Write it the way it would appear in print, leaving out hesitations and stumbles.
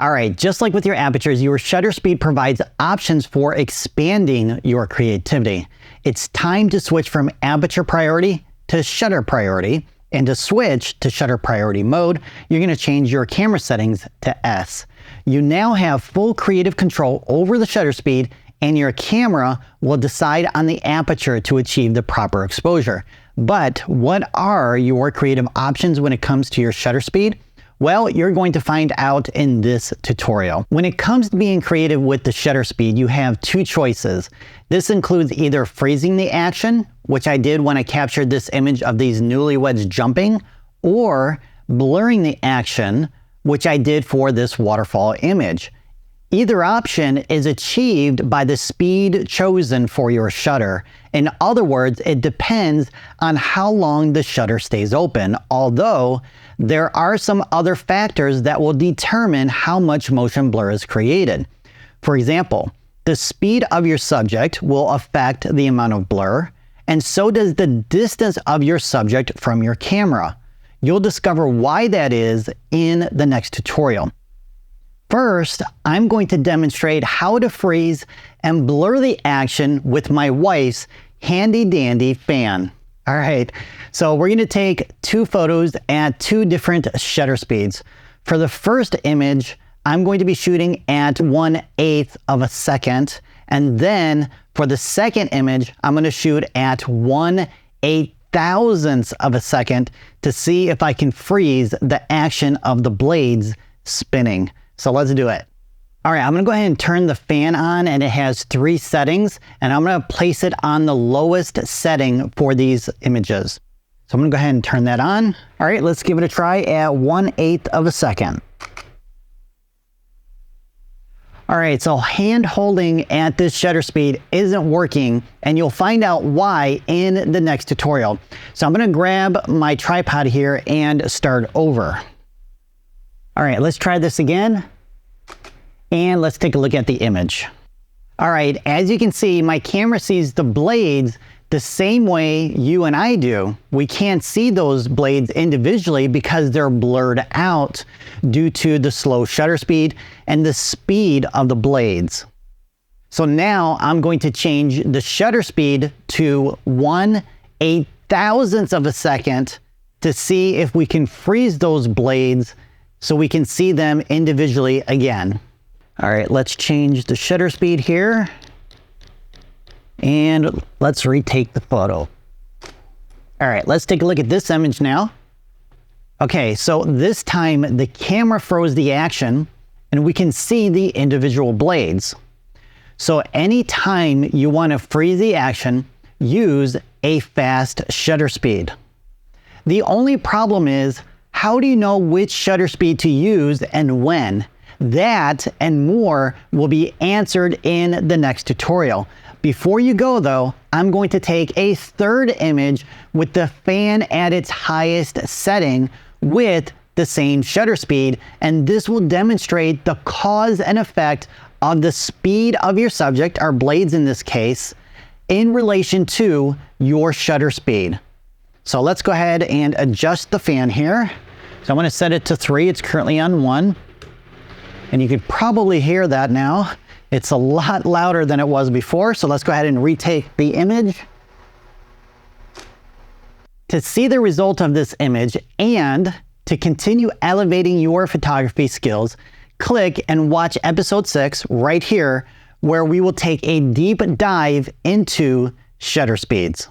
All right, just like with your apertures, your shutter speed provides options for expanding your creativity. It's time to switch from aperture priority to shutter priority. And to switch to shutter priority mode, you're going to change your camera settings to S. You now have full creative control over the shutter speed, and your camera will decide on the aperture to achieve the proper exposure. But what are your creative options when it comes to your shutter speed? Well, you're going to find out in this tutorial. When it comes to being creative with the shutter speed, you have two choices. This includes either freezing the action, which I did when I captured this image of these newlyweds jumping, or blurring the action, which I did for this waterfall image. Either option is achieved by the speed chosen for your shutter. In other words, it depends on how long the shutter stays open, although there are some other factors that will determine how much motion blur is created. For example, the speed of your subject will affect the amount of blur, and so does the distance of your subject from your camera. You'll discover why that is in the next tutorial. First, I'm going to demonstrate how to freeze and blur the action with my wife's handy dandy fan. All right, so we're going to take two photos at two different shutter speeds. For the first image, I'm going to be shooting at 1/8 of a second. And then for the second image, I'm going to shoot at 1/8000th of a second to see if I can freeze the action of the blades spinning. So let's do it. All right, I'm going to go ahead and turn the fan on, and it has 3 settings, and I'm going to place it on the lowest setting for these images. So I'm going to go ahead and turn that on. All right, let's give it a try at 1/8 of a second. All right, so hand holding at this shutter speed isn't working, and you'll find out why in the next tutorial. So I'm going to grab my tripod here and start over. All right, let's try this again. And let's take a look at the image. All right, as you can see, my camera sees the blades the same way you and I do. We can't see those blades individually because they're blurred out due to the slow shutter speed and the speed of the blades. So now I'm going to change the shutter speed to 1/8000th of a second to see if we can freeze those blades so we can see them individually again. All right, let's change the shutter speed here. And let's retake the photo. All right, let's take a look at this image now. Okay, so this time the camera froze the action and we can see the individual blades. So anytime you want to freeze the action, use a fast shutter speed. The only problem is, how do you know which shutter speed to use and when? That and more will be answered in the next tutorial. Before you go though, I'm going to take a third image with the fan at its highest setting with the same shutter speed, and this will demonstrate the cause and effect of the speed of your subject, our blades in this case, in relation to your shutter speed. So let's go ahead and adjust the fan here. So I'm going to set it to 3. It's currently on 1. And you could probably hear that now. It's a lot louder than it was before. So let's go ahead and retake the image. To see the result of this image and to continue elevating your photography skills, click and watch episode 6 right here, where we will take a deep dive into shutter speeds.